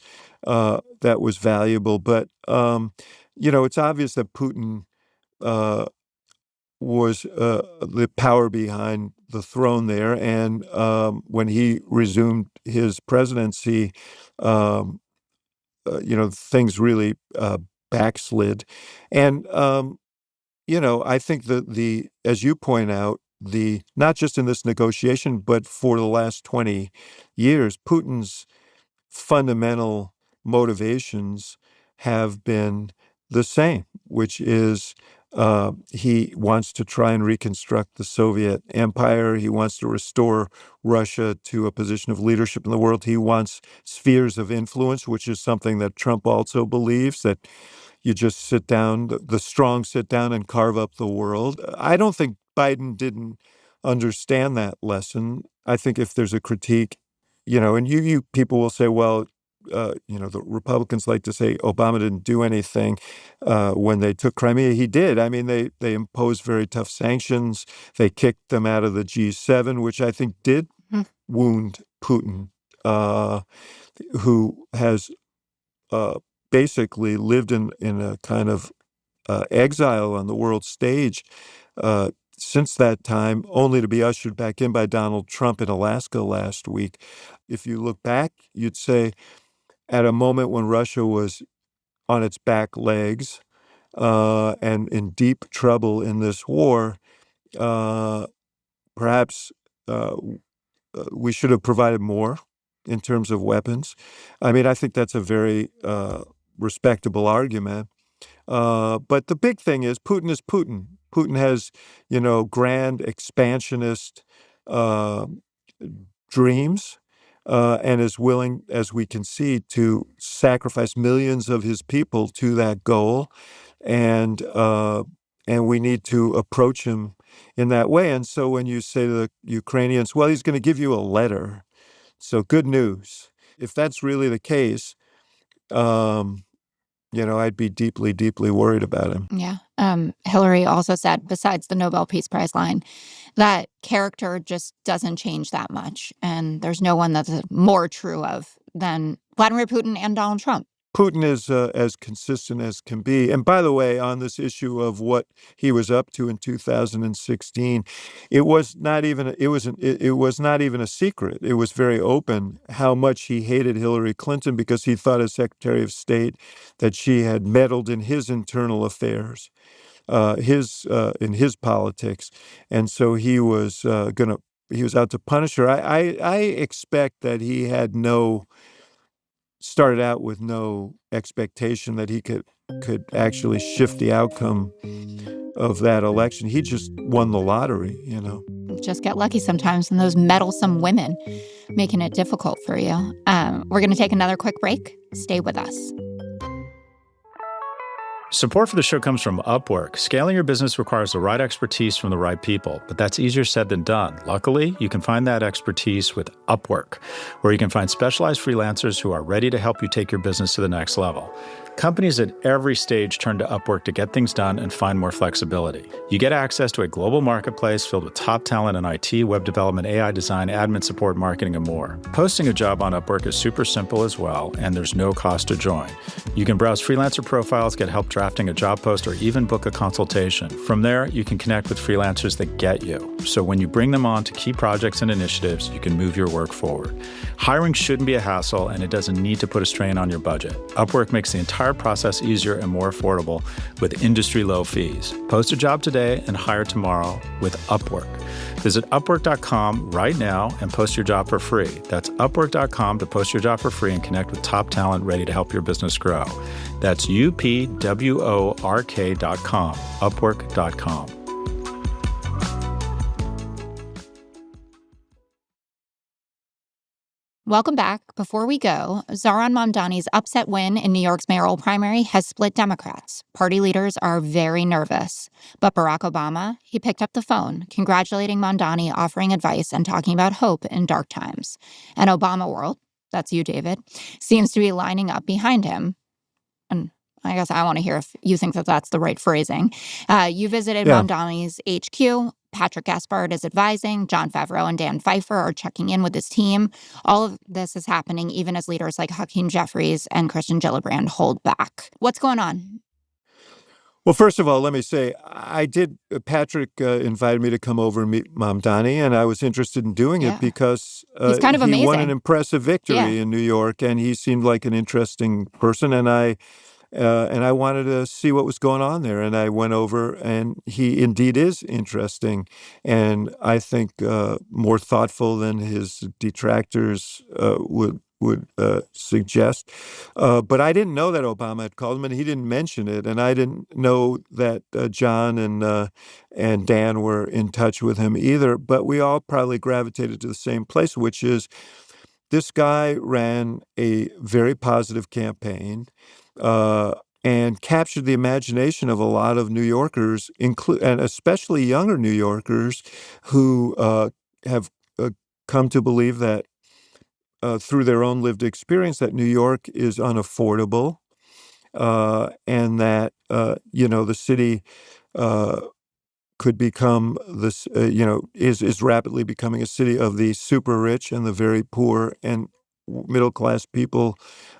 valuable. But it's obvious that Putin was the power behind the throne there, and when he resumed his presidency. Things really backslid. And, I think that as you point out, not just in this negotiation, but for the last 20 years, Putin's fundamental motivations have been the same, which is he wants to try and reconstruct the Soviet empire. He wants to restore Russia to a position of leadership in the world. He wants spheres of influence, which is something that Trump also believes, that you just sit down, the strong sit down and carve up the world. I don't think Biden didn't understand that lesson. I think if there's a critique, and you people will say, well, the Republicans like to say Obama didn't do anything when they took Crimea. He did. I mean, they imposed very tough sanctions. They kicked them out of the G7, which I think did wound Putin, who has basically lived in a kind of exile on the world stage since that time, only to be ushered back in by Donald Trump in Alaska last week. If you look back, you'd say at a moment when Russia was on its back legs and in deep trouble in this war, perhaps we should have provided more in terms of weapons. I mean, I think that's a very respectable argument. But the big thing is Putin is Putin. Putin has, grand expansionist dreams and is willing, as we can see, to sacrifice millions of his people to that goal. And we need to approach him in that way. And so when you say to the Ukrainians, well, he's going to give you a letter. So good news. If that's really the case, I'd be deeply, deeply worried about him. Yeah. Hillary also said, besides the Nobel Peace Prize line, that character just doesn't change that much. And there's no one that's more true of than Vladimir Putin and Donald Trump. Putin is as consistent as can be. And by the way, on this issue of what he was up to in 2016, it was not even it was not even a secret. It was very open how much he hated Hillary Clinton because he thought as Secretary of State that she had meddled in his internal affairs, in his politics, and so he was he was out to punish her. I expect that he had started out with no expectation that he could actually shift the outcome of that election. He just won the lottery, Just get lucky sometimes, and those meddlesome women making it difficult for you. We're going to take another quick break. Stay with us. Support for the show comes from Upwork. Scaling your business requires the right expertise from the right people, but that's easier said than done. Luckily, you can find that expertise with Upwork, where you can find specialized freelancers who are ready to help you take your business to the next level. Companies at every stage turn to Upwork to get things done and find more flexibility. You get access to a global marketplace filled with top talent in IT, web development, AI design, admin support, marketing, and more. Posting a job on Upwork is super simple as well, and there's no cost to join. You can browse freelancer profiles, get help drafting a job post, or even book a consultation. From there, you can connect with freelancers that get you. So when you bring them on to key projects and initiatives, you can move your work forward. Hiring shouldn't be a hassle, and it doesn't need to put a strain on your budget. Upwork makes the entire process easier and more affordable with industry-low fees. Post a job today and hire tomorrow with Upwork. Visit Upwork.com right now and post your job for free. That's Upwork.com to post your job for free and connect with top talent ready to help your business grow. That's UPWORK.com, Upwork.com. Welcome back. Before we go, Zohran Mamdani's upset win in New York's mayoral primary has split Democrats. Party leaders are very nervous. But Barack Obama, he picked up the phone, congratulating Mamdani, offering advice, and talking about hope in dark times. And Obama world, that's you, David, seems to be lining up behind him. And I guess I want to hear if you think that that's the right phrasing. You visited Mamdani's HQ. Patrick Gaspard is advising. Jon Favreau and Dan Pfeiffer are checking in with his team. All of this is happening even as leaders like Hakeem Jeffries and Kirsten Gillibrand hold back. What's going on? Well, first of all, let me say, Patrick invited me to come over and meet Mamdani, and I was interested in doing it because he's kind of amazing. He won an impressive victory in New York, and he seemed like an interesting person, and I wanted to see what was going on there. And I went over, and he indeed is interesting, and I think more thoughtful than his detractors would suggest. But I didn't know that Obama had called him, and he didn't mention it. And I didn't know that John and Dan were in touch with him either. But we all probably gravitated to the same place, which is this guy ran a very positive campaign and captured the imagination of a lot of New Yorkers, and especially younger New Yorkers who have come to believe that through their own lived experience that New York is unaffordable and that, the city could become this, is rapidly becoming a city of the super rich and the very poor, and middle-class people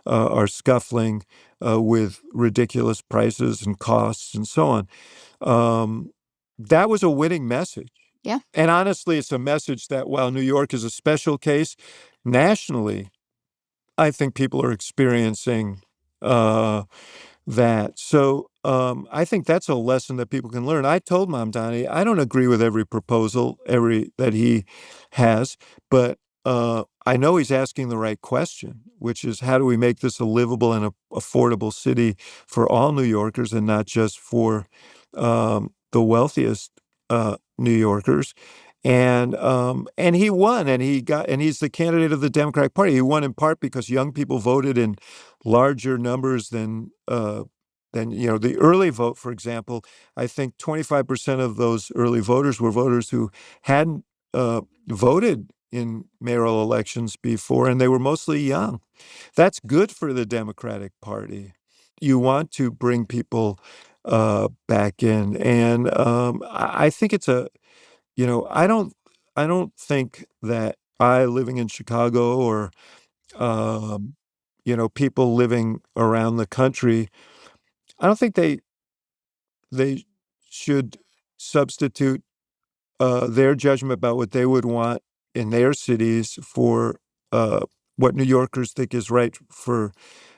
are scuffling with ridiculous prices and costs and so on. That was a winning message. Yeah. And honestly, it's a message that while New York is a special case, nationally, I think people are experiencing that. So I think that's a lesson that people can learn. I told Mamdani, I don't agree with every proposal that he has, but I know he's asking the right question, which is how do we make this a livable and affordable city for all New Yorkers and not just for the wealthiest New Yorkers. And he won, and he's the candidate of the Democratic Party. He won in part because young people voted in larger numbers than the early vote, for example. I think 25% of those early voters were voters who hadn't voted in mayoral elections before, and they were mostly young. That's good for the Democratic Party. You want to bring people back in, and I think it's I don't think that I, living in Chicago or people living around the country, I don't think they should substitute their judgment about what they would want in their cities for what New Yorkers think is right for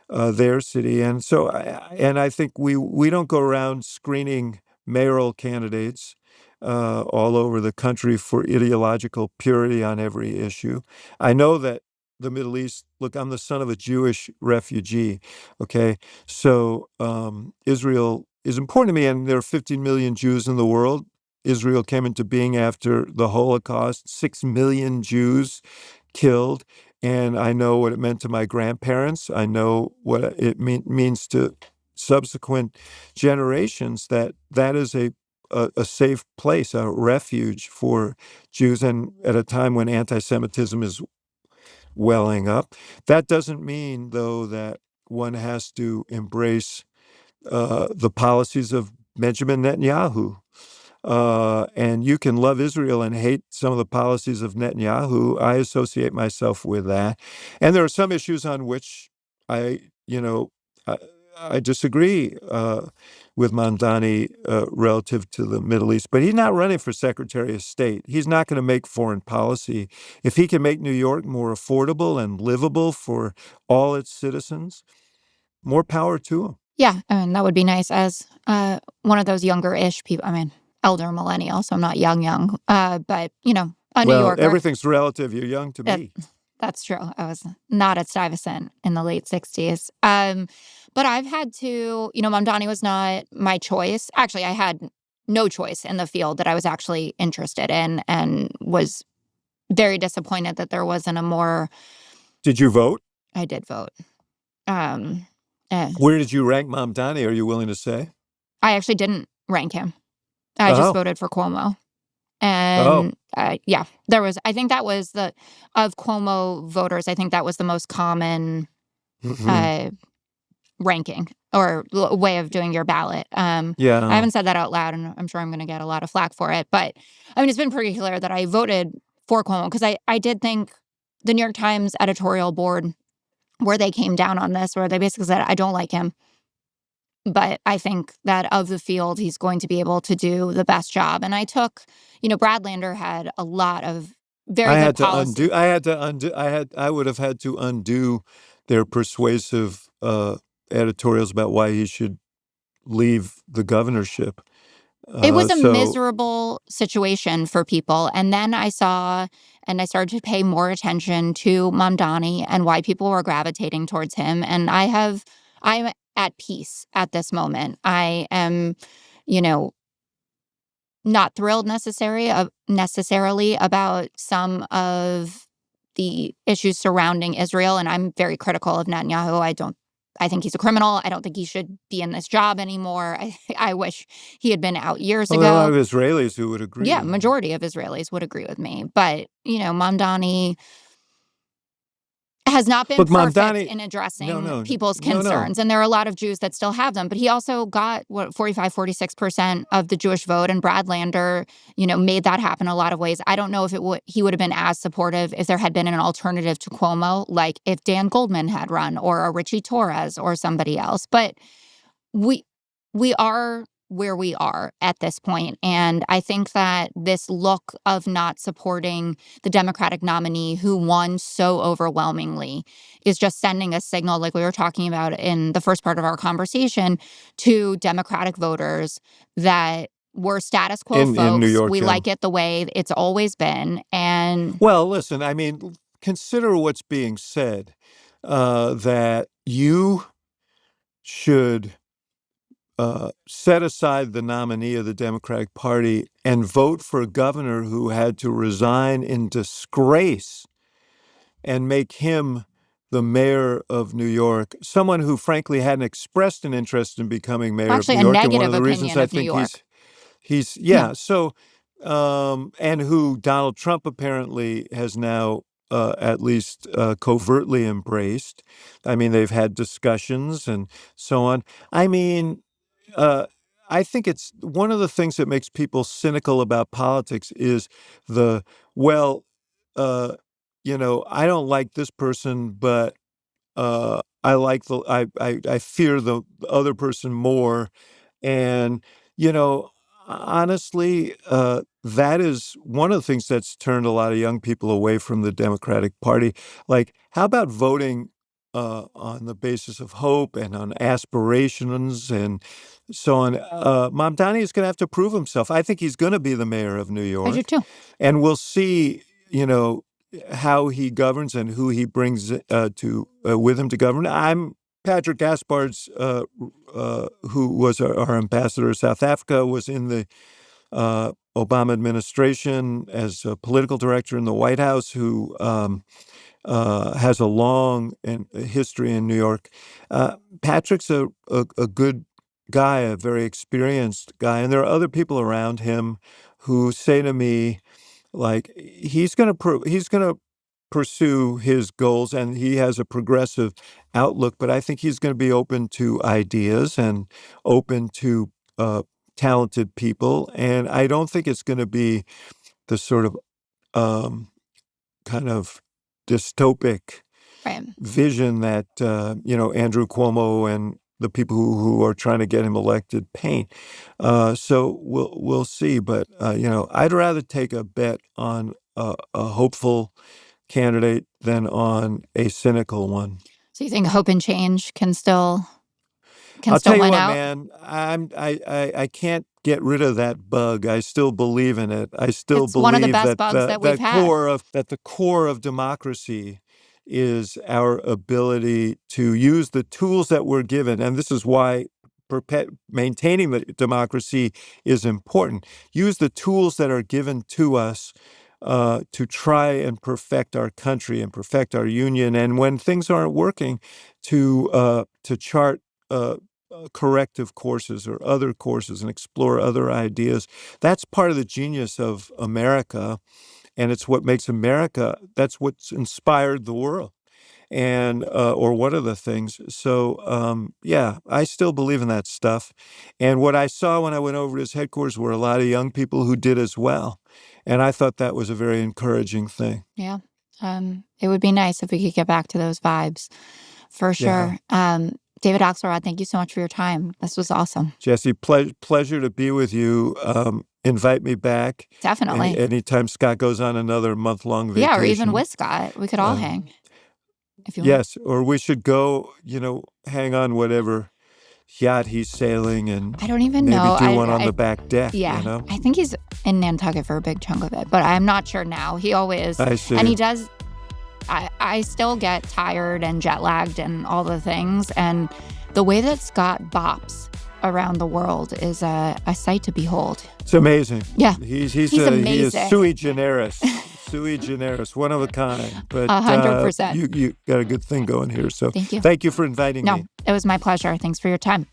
their city. And so, I think we don't go around screening mayoral candidates all over the country for ideological purity on every issue. I know that the Middle East, look, I'm the son of a Jewish refugee, okay? So Israel is important to me, and there are 15 million Jews in the world. Israel came into being after the Holocaust, 6 million Jews killed. And I know what it meant to my grandparents. I know what it means to subsequent generations, that is a safe place, a refuge for Jews, and at a time when anti-Semitism is welling up. That doesn't mean, though, that one has to embrace the policies of Benjamin Netanyahu. And you can love Israel and hate some of the policies of Netanyahu. I associate myself with that. And there are some issues on which I disagree with Mamdani relative to the Middle East. But he's not running for Secretary of State. He's not going to make foreign policy. If he can make New York more affordable and livable for all its citizens, more power to him. Yeah, I mean, that would be nice as one of those younger-ish people. I mean, elder millennial, so I'm not young, but, a New Yorker. Everything's relative. You're young to me. That's true. I was not at Stuyvesant in the late 60s. But I've had to, Mamdani was not my choice. Actually, I had no choice in the field that I was actually interested in, and was very disappointed that there wasn't a more... Did you vote? I did vote. Where did you rank Mamdani, are you willing to say? I actually didn't rank him. I just voted for Cuomo. And there was, I think that was of Cuomo voters, I think that was the most common ranking or way of doing your ballot. I haven't said that out loud, and I'm sure I'm going to get a lot of flack for it. But I mean, it's been pretty clear that I voted for Cuomo because I did think the New York Times editorial board, where they came down on this, where they basically said, I don't like him, but I think that of the field, he's going to be able to do the best job. And I took, Brad Lander had a lot of very good policy. I would have had to undo their persuasive editorials about why he should leave the governorship. It was a miserable situation for people. And then I saw, and I started to pay more attention to Mamdani and why people were gravitating towards him. And I'm at peace at this moment. I am, not thrilled necessarily about some of the issues surrounding Israel. And I'm very critical of Netanyahu. I think he's a criminal. I don't think he should be in this job anymore. I wish he had been out years ago. There are a lot of Israelis who would agree. Yeah, majority of Israelis would agree with me. But, Mamdani has not been perfect in addressing people's concerns. And there are a lot of Jews that still have them. But he also got, 46% of the Jewish vote. And Brad Lander, made that happen in a lot of ways. I don't know if he would have been as supportive if there had been an alternative to Cuomo, like if Dan Goldman had run, or a Richie Torres or somebody else. But we are where we are at this point. And I think that this look of not supporting the Democratic nominee who won so overwhelmingly is just sending a signal, like we were talking about in the first part of our conversation, to Democratic voters that we're status quo folks. In New York, we like it the way it's always been. And well, listen, I mean, consider what's being said, that you should set aside the nominee of the Democratic Party and vote for a governor who had to resign in disgrace and make him the mayor of New York, someone who frankly hadn't expressed an interest in becoming mayor of New York. Actually, a negative opinion of New York. So, and who Donald Trump apparently has now at least covertly embraced. I mean, they've had discussions and so on. I mean, I think it's one of the things that makes people cynical about politics is I don't like this person, but I fear the other person more. And, honestly, that is one of the things that's turned a lot of young people away from the Democratic Party. Like, how about voting on the basis of hope and on aspirations and so on? Mamdani is going to have to prove himself. I think he's going to be the mayor of New I do York. too. And we'll see, how he governs and who he brings with him to govern. I'm Patrick Gaspard's, who was our ambassador to South Africa, was in the Obama administration as a political director in the White House, who has a long history in New York. Patrick's a good guy, a very experienced guy, and there are other people around him who say to me, like, he's going to pursue his goals, and he has a progressive outlook, but I think he's going to be open to ideas and open to talented people. And I don't think it's going to be the sort of kind of dystopic Right. vision that, Andrew Cuomo and the people who are trying to get him elected paint. So we'll see. But, I'd rather take a bet on a hopeful candidate than on a cynical one. So you think hope and change can still I'll tell you win what, out? man, I can't get rid of that bug. I still believe in it. I still It's one of the believe best that bugs that we've had. the core of democracy is our ability to use the tools that we're given, and this is why maintaining the democracy is important. Use the tools that are given to us to try and perfect our country and perfect our union. And when things aren't working, to chart corrective courses or other courses and explore other ideas. That's part of the genius of America, and it's what makes America. That's what's inspired the world, and or one of the things. So yeah, I still believe in that stuff. And what I saw when I went over to his headquarters were a lot of young people who did as well. And I thought that was a very encouraging thing. Yeah. It would be nice if we could get back to those vibes, for sure. David Axelrod, thank you so much for your time. This was awesome. Jesse, pleasure to be with you. Invite me back. Definitely. Anytime Scott goes on another month-long vacation. Yeah, or even with Scott. We could all hang. If you want. Yes, or we should go, hang on whatever yacht he's sailing and I don't even maybe know. do one on the back deck. Yeah. I think he's in Nantucket for a big chunk of it, but I'm not sure now. He always, I see. And he does, I still get tired and jet lagged and all the things. And the way that Scott bops around the world is a sight to behold. It's amazing. Yeah. He's amazing. He is sui generis. Sui generis, one of a kind. But 100%. You got a good thing going here. So Thank you. Thank you for inviting me. No, it was my pleasure. Thanks for your time.